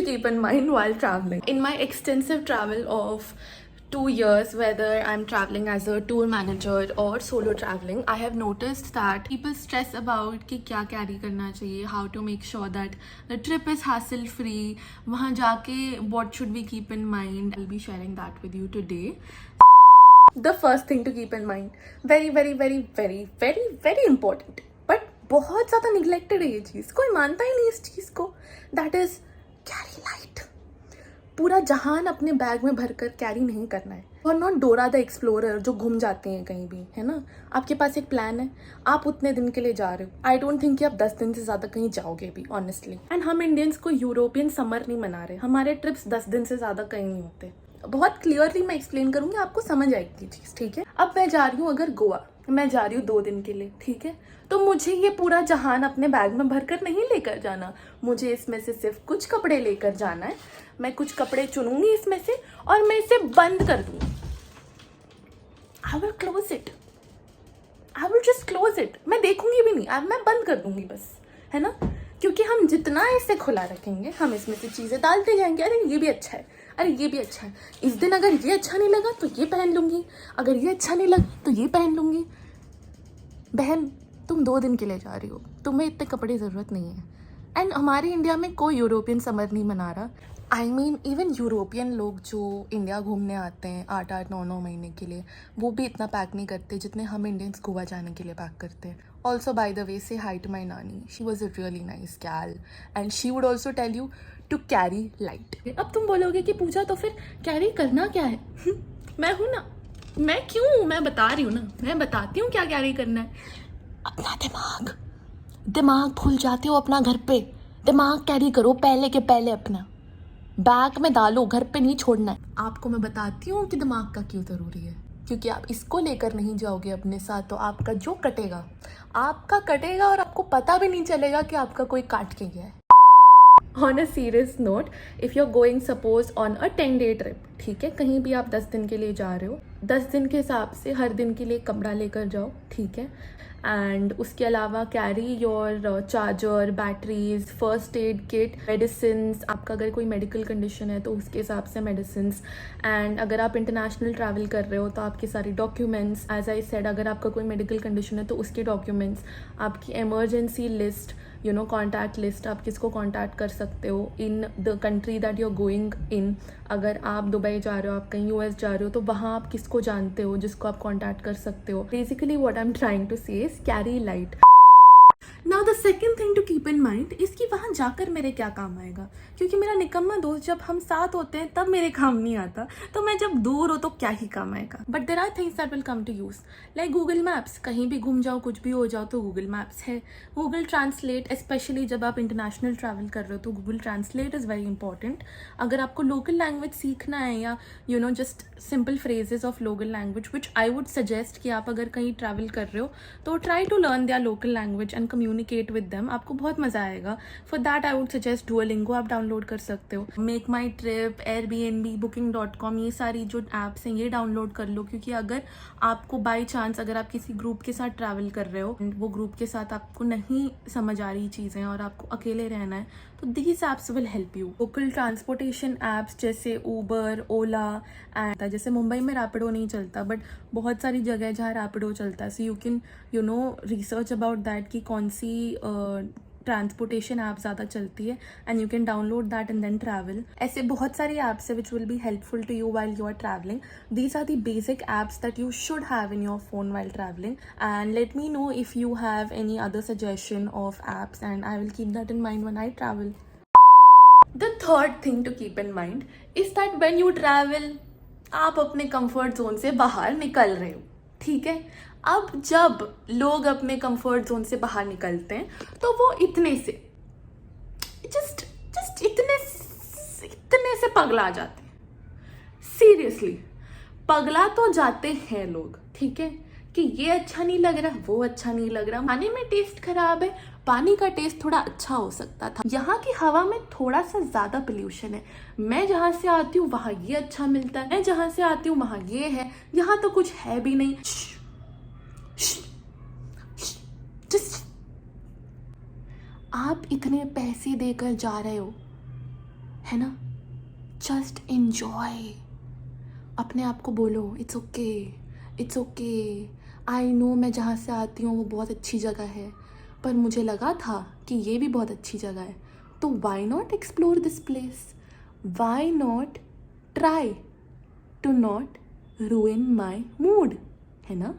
to keep in mind while traveling. In my extensive travel of 2 years, whether I'm traveling as a tour manager or solo traveling, I have noticed that people stress about कि क्या carry करना चाहिए, how to make sure that the trip is hassle free. वहाँ जाके what should we keep in mind? I'll be sharing that with you today. The first thing to keep in mind, very very very very very very important, but बहुत ज़्यादा neglected है ये चीज़, कोई मानता ही नहीं इस चीज़ को. That is carry light. पूरा जहान अपने बैग में भरकर कैरी नहीं करना है. और नॉट डोरा द एक्सप्लोरर जो घूम जाते हैं कहीं भी, है ना. आपके पास एक प्लान है, आप उतने दिन के लिए जा रहे हो. आई डोंट थिंक कि आप 10 दिन से ज़्यादा कहीं जाओगे भी, ऑनेस्टली. एंड हम इंडियंस को यूरोपियन समर नहीं मना रहे. हमारे ट्रिप्स 10 दिन से ज़्यादा कहीं नहीं होते. बहुत क्लियरली मैं एक्सप्लेन करूंगी, आपको समझ आएगी चीज़, ठीक है. अब मैं जा रही हूँ अगर गोवा, मैं जा रही हूँ 2 दिन के लिए, ठीक है. तो मुझे ये पूरा जहान अपने बैग में भरकर नहीं लेकर जाना. मुझे इसमें से सिर्फ कुछ कपड़े लेकर जाना है. मैं कुछ कपड़े चुनूंगी इसमें से और मैं इसे बंद कर दूंगी. I will close it. I will just close it. मैं देखूंगी भी नहीं, मैं बंद कर दूंगी बस, है ना. क्योंकि हम जितना इसे खुला रखेंगे, हम इसमें से चीज़ें डालते जाएंगे. अरे ये भी अच्छा है, अरे ये भी अच्छा है. इस दिन अगर ये अच्छा नहीं लगा तो ये पहन लूंगी, अगर ये अच्छा नहीं लगा तो ये पहन लूंगी. बहन, तुम 2 दिन के लिए जा रही हो, तुम्हें इतने कपड़े ज़रूरत नहीं है. एंड हमारे इंडिया में कोई यूरोपियन समर नहीं मना रहा. आई मीन इवन यूरोपियन लोग जो इंडिया घूमने आते हैं 8-8, 9-9 महीने के लिए, वो भी इतना पैक नहीं करते जितने हम इंडियंस गोवा जाने के लिए पैक करते हैं. ऑल्सो बाय द वे से high to my nani, she was a really nice gal and she would also tell you to carry light. अब तुम बोलोगे कि पूजा तो फिर कैरी करना क्या है. मैं हूँ ना, मैं क्यों, मैं बता रही हूँ ना, मैं बताती हूँ क्या कैरी करना है. अपना दिमाग भूल जाते हो अपना घर पे. दिमाग कैरी करो पहले के पहले, अपना बैग में डालो, घर पे नहीं छोड़ना है. आपको मैं बताती हूँ कि दिमाग का क्यों ज़रूरी है. क्योंकि आप इसको लेकर नहीं जाओगे अपने साथ तो आपका जो कटेगा, आपका कटेगा और आपको पता भी नहीं चलेगा कि आपका कोई काट के गया है. On a serious note, if you're going suppose on a 10-day trip, ठीक है, कहीं भी आप 10 दिन के लिए जा रहे हो, 10 दिन के हिसाब से हर दिन के लिए कमरा लेकर जाओ, ठीक है. एंड उसके अलावा carry your charger, batteries, first aid kit, medicines. आपका अगर कोई मेडिकल कंडीशन है तो उसके हिसाब से मेडिसिन्स. एंड अगर आप इंटरनेशनल ट्रैवल कर रहे हो तो आपके सारे डॉक्यूमेंट्स. एज आई सेड, अगर आपका कोई मेडिकल कंडीशन है तो उसके डॉक्यूमेंट्स, आपकी emergency list, you know contact list, आप किसको कॉन्टैक्ट कर सकते हो in the country that you are going in. अगर आप दुबई जा रहे हो, आप कहीं US जा रहे हो, तो वहाँ आप किसको जानते हो जिसको आप कॉन्टैक्ट कर सकते हो. Basically what I am trying to say is carry light. Now the second thing to keep in mind is कि वहाँ जाकर मेरे क्या काम आएगा. क्योंकि मेरा निकम्मा दोस्त जब हम साथ होते हैं तब मेरे काम नहीं आता, तो मैं जब दूर हो तो क्या ही काम आएगा. But there are things that will come to use, like Google Maps. कहीं भी घूम जाओ, कुछ भी हो जाओ तो गूगल मैप्स है. गूगल ट्रांसलेट, स्पेशली जब आप इंटरनेशनल ट्रैवल कर रहे हो तो Google Translate is very important. अगर आपको लोकल लैंग्वेज सीखना है या you know just simple phrases of local language, which I would suggest कि आप अगर कहीं ट्रैवल कर रहे हो तो try to learn their local language and communicate with them. आपको बहुत मज़ा आएगा. For that I would suggest Duolingo आप डाउनलोड कर सकते हो. मेक माई ट्रिप, Airbnb, Booking.com, ये सारी जो ऐप्स हैं ये डाउनलोड कर लो. क्योंकि अगर आपको बाई चांस, अगर आप किसी ग्रुप के साथ ट्रैवल कर रहे हो, वो ग्रुप के साथ आपको नहीं समझ आ रही चीज़ें और आपको अकेले रहना है, तो these apps will help you. Local transportation apps जैसे ऊबर, ओला एंड जैसे मुंबई में रैपिडो नहीं चलता, बट बहुत सारी जगह है जहाँ रैपिडो चलता है. So you can you know research about that कि कौन सी ट्रांसपोर्टेशन ऐप ज़्यादा चलती है and you can download that and then travel. ऐसे बहुत सारी ऐप्स है which will be helpful to you while you are travelling. These are the basic apps that you should have in your phone while travelling. And let me know if you have any other suggestion of apps and I will keep that in mind when I travel. The third thing to keep in mind is that when you travel, आप अपने comfort zone से बाहर निकल रहे हो, ठीक है. अब जब लोग अपने कंफर्ट जोन से बाहर निकलते हैं तो वो इतने से जस्ट इतने से पगला जाते हैं. सीरियसली पगला तो जाते हैं लोग, ठीक है, कि ये अच्छा नहीं लग रहा, वो अच्छा नहीं लग रहा, खाने में टेस्ट खराब है, पानी का टेस्ट थोड़ा अच्छा हो सकता था, यहाँ की हवा में थोड़ा सा ज़्यादा पोल्यूशन है, मैं जहाँ से आती हूँ वहाँ ये अच्छा मिलता है, मैं जहाँ से आती हूँ वहाँ ये है, यहाँ तो कुछ है भी नहीं. आप इतने पैसे देकर जा रहे हो, है ना? Just enjoy. अपने आप को बोलो it's okay, it's okay, I know मैं जहाँ से आती हूँ वो बहुत अच्छी जगह है, पर मुझे लगा था कि ये भी बहुत अच्छी जगह है, तो why not explore this place, why not try to not ruin my mood, है ना?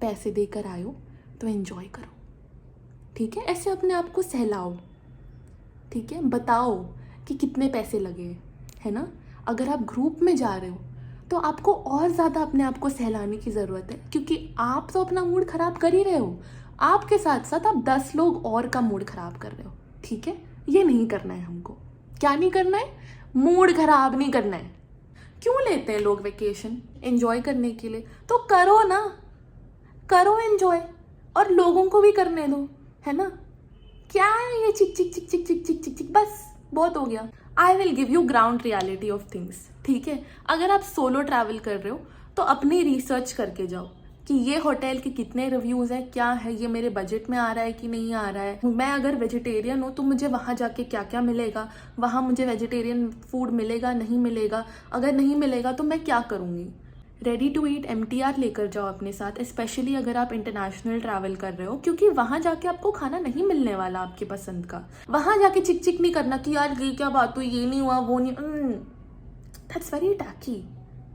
पैसे देकर आयो तो एन्जॉय करो, ठीक है? ऐसे अपने आप को सहलाओ, ठीक है? बताओ कि कितने पैसे लगे, है ना? अगर आप ग्रुप में जा रहे हो तो आपको और ज़्यादा अपने आप को सहलाने की ज़रूरत है, क्योंकि आप तो अपना मूड ख़राब कर ही रहे हो, आपके साथ साथ आप 10 लोग और का मूड ख़राब कर रहे हो, ठीक है? ये नहीं करना है हमको। क्या नहीं करना है? मूड ख़राब नहीं करना है। क्यों लेते हैं लोग वेकेशन? एंजॉय करने के लिए। तो करो ना, करो एंजॉय, और लोगों को भी करने दो, है ना? क्या है ये चिक चिक चिक चिक चिक चिक चिक चिक, बस बहुत हो गया। I will give you ground reality of things, ठीक है? अगर आप सोलो ट्रैवल कर रहे हो तो अपनी रिसर्च करके जाओ कि ये होटल के कितने रिव्यूज़ हैं, क्या है, ये मेरे बजट में आ रहा है कि नहीं आ रहा है। मैं अगर वेजिटेरियन हूँ तो मुझे वहाँ जाके क्या क्या मिलेगा, वहाँ मुझे वेजिटेरियन फूड मिलेगा नहीं मिलेगा, अगर नहीं मिलेगा तो मैं क्या करूँगी। रेडी टू ईट MTR लेकर जाओ अपने साथ, स्पेशली अगर आप इंटरनेशनल ट्रैवल कर रहे हो, क्योंकि वहाँ जाके आपको खाना नहीं मिलने वाला आपकी पसंद का। वहाँ जाके चिक चिक नहीं करना कि यार ये क्या बात हुई, ये नहीं हुआ, वो नहीं। That's very tacky.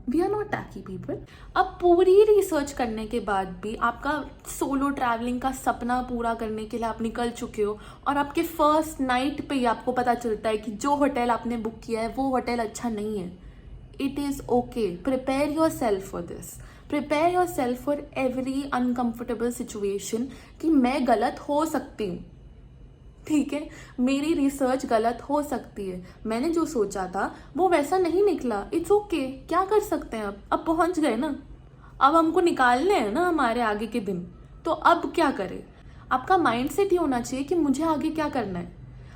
We are not tacky people. अब पूरी रिसर्च करने के बाद भी आपका सोलो ट्रैवलिंग का सपना पूरा करने के लिए आप निकल चुके हो, और आपके फर्स्ट नाइट पे ही आपको पता चलता है कि जो होटल आपने बुक किया है वो होटल अच्छा नहीं है। It is okay. Prepare yourself for this. Prepare yourself for every uncomfortable situation कि मैं गलत हो सकती हूँ, ठीक है? मेरी रिसर्च गलत हो सकती है, मैंने जो सोचा था वो वैसा नहीं निकला, इट्स ओके। क्या कर सकते हैं? अब पहुँच गए ना, अब हमको निकालने हैं ना हमारे आगे के दिन, तो अब क्या करें? आपका माइंड सेट ये होना चाहिए कि मुझे आगे क्या करना है,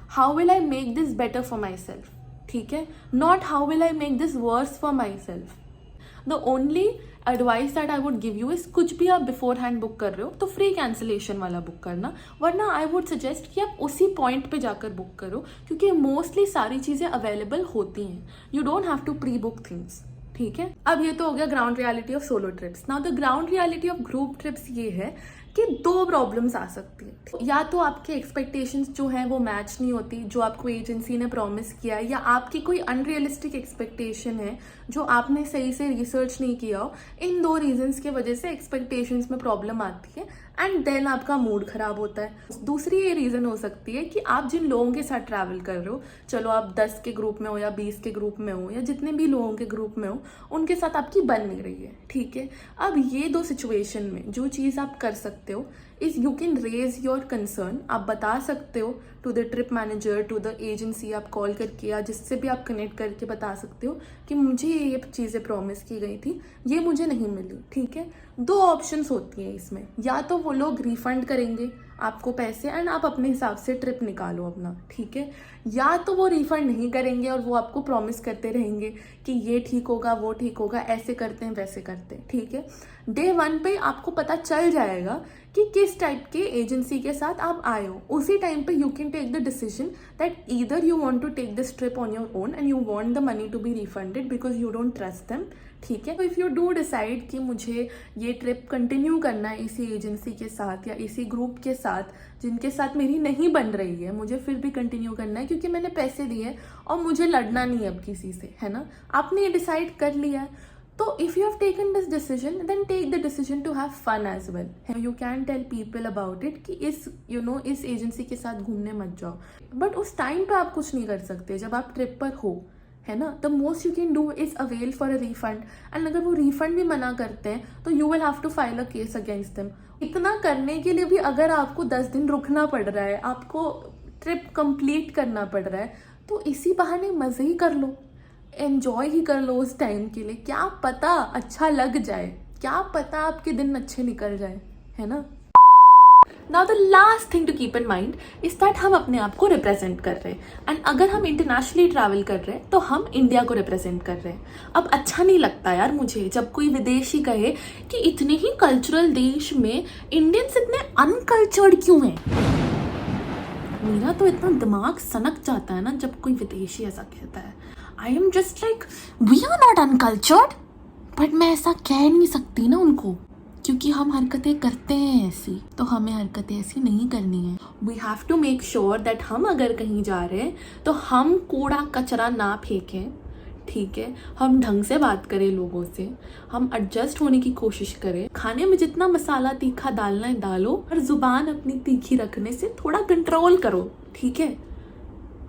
how will I make this better for myself, ठीक है? Not how will I make this worse for myself. The only advice that I would give you is, कुछ भी आप बिफोर हैंड बुक कर रहे हो तो free cancellation वाला बुक करना, वरना आई वुड सजेस्ट कि आप उसी पॉइंट पे जाकर बुक करो, क्योंकि मोस्टली सारी चीज़ें अवेलेबल होती हैं। You don't have to pre book things, ठीक है? अब ये तो हो गया ground reality of solo trips. Now the ground reality of group trips ये है कि 2 प्रॉब्लम्स आ सकती है। या तो आपके एक्सपेक्टेशंस जो हैं वो मैच नहीं होती जो आपको एजेंसी ने प्रॉमिस किया है, या आपकी कोई अनरियलिस्टिक एक्सपेक्टेशन है जो आपने सही से रिसर्च नहीं किया हो। इन 2 रीजंस की वजह से एक्सपेक्टेशंस में प्रॉब्लम आती है एंड देन आपका मूड खराब होता है। दूसरी ये रीज़न हो सकती है कि आप जिन लोगों के साथ ट्रैवल कर रहे हो, चलो आप 10 के ग्रुप में हो या 20 के ग्रुप में हो या जितने भी लोगों के ग्रुप में हो, उनके साथ आपकी बन नहीं रही है, ठीक है? अब ये 2 सिचुएशन में जो चीज़ आप कर सकते हो is you can raise your concern. आप बता सकते हो to the trip manager, to the agency, आप कॉल करके या जिससे भी आप कनेक्ट करके बता सकते हो कि मुझे ये चीज़ें प्रॉमिस की गई थी, ये मुझे नहीं मिली, ठीक है? 2 ऑप्शंस होती हैं इसमें, या तो वो लोग रिफंड करेंगे आपको पैसे एंड आप अपने हिसाब से ट्रिप निकालो अपना, ठीक है? या तो वो रिफंड नहीं करेंगे और वो आपको प्रॉमिस करते रहेंगे कि ये ठीक होगा, वो ठीक होगा, ऐसे करते हैं वैसे करते हैं, ठीक है? डे 1 पे आपको पता चल जाएगा कि किस टाइप के एजेंसी के साथ आप आए हो। उसी टाइम पे you can take the decision that either you want to take this trip on your own and you want the money to be refunded because you don't trust them, ठीक है? तो इफ़ यू डू डिसाइड कि मुझे ये trip continue करना है इसी agency के साथ या इसी ग्रुप के साथ जिनके साथ मेरी नहीं बन रही है, मुझे फिर भी कंटिन्यू करना है क्योंकि मैंने पैसे दिए और मुझे लड़ना नहीं है अब किसी से, है ना? आपने ये डिसाइड कर लिया है, तो if you have taken this decision then take the decision to have fun as well. You can tell people about it कि इस एजेंसी के साथ घूमने मत जाओ, बट उस टाइम पे आप कुछ नहीं कर सकते जब आप ट्रिप पर हो, है ना? The most you can do is avail for a refund, and अगर वो रिफंड भी मना करते हैं तो you will have to file a case against them. इतना करने के लिए भी अगर आपको 10 दिन रुकना पड़ रहा है, आपको ट्रिप कंप्लीट करना पड़ रहा है, तो इसी बहाने मज़े ही कर लो, एन्जॉय ही कर लो उस टाइम के लिए। क्या पता अच्छा लग जाए, क्या पता आपके दिन अच्छे निकल जाए, है ना? Now the last thing to keep in mind is that हम अपने आप को रिप्रेजेंट कर रहे हैं, एंड अगर हम इंटरनेशनली ट्रैवल कर रहे हैं तो हम इंडिया को रिप्रेजेंट कर रहे हैं। अब अच्छा नहीं लगता यार मुझे जब कोई विदेशी कहे कि इतने ही कल्चरल देश में इंडियंस इतने अनकल्चर्ड क्यों हैं। मेरा तो इतना दिमाग सनक जाता है ना जब कोई विदेशी ऐसा कहता है. I am just like, we are not uncultured. But मैं ऐसा कह नहीं सकती ना उनको, क्योंकि हम हरकतें करते हैं ऐसी, तो हमें हरकतें ऐसी नहीं करनी है. We have to make sure that हम अगर कहीं जा रहे हैं तो हम कूड़ा कचरा ना फेंकें, ठीक है. हम ढंग से बात करें लोगों से, हम एडजस्ट होने की कोशिश करें. खाने में जितना मसाला तीखा डालना है डालो, और जुबान अपनी तीखी रखने से थोड़ा कंट्रोल करो, ठीक है.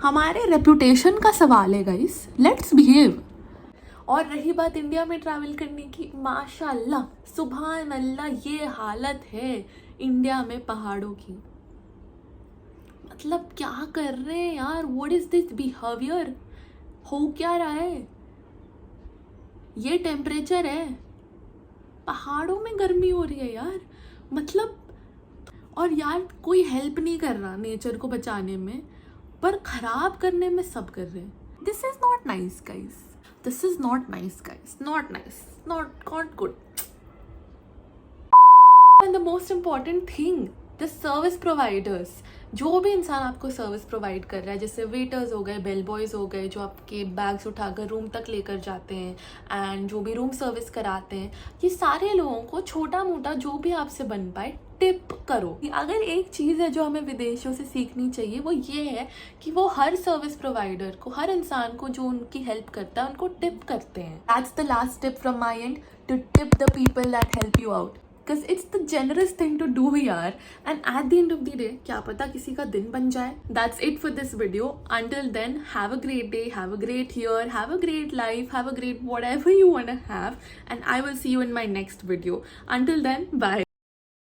हमारे रेपुटेशन का सवाल है गाइस, लेट्स बिहेव. और रही बात इंडिया में ट्रैवल करने की, माशाल्लाह सुभान अल्लाह, ये हालत है इंडिया में पहाड़ों की. मतलब क्या कर रहे हैं यार, व्हाट इज दिस बिहेवियर. हो क्या रहा है, ये टेम्परेचर है, पहाड़ों में गर्मी हो रही है यार. मतलब, और यार कोई हेल्प नहीं कर रहा नेचर को बचाने में, पर खराब करने में सब कर रहे हैं. This is not nice guys. This is not nice guys, not nice, not good. And the most important thing, the service providers, जो भी इंसान आपको सर्विस प्रोवाइड कर रहा है, जैसे वेटर्स हो गए, बेल बॉयज़ हो गए, जो आपके बैग्स उठाकर रूम तक लेकर जाते हैं, एंड जो भी रूम सर्विस कराते हैं, ये सारे लोगों को छोटा मोटा जो भी आपसे बन पाए टिप करो. अगर एक चीज़ है जो हमें विदेशों से सीखनी चाहिए, वो ये है कि वो हर सर्विस प्रोवाइडर को, हर इंसान को जो उनकी हेल्प करता है उनको टिप करते हैं. That's the last tip from my end, to tip the people that help you out. Because it's the generous thing to do यार, and at the end of the day क्या पता किसी का दिन बन जाए. That's it for this video. Until then, have a great day, have a great year, have a great life, have a great whatever you wanna have, and I will see you in my next video. Until then, bye.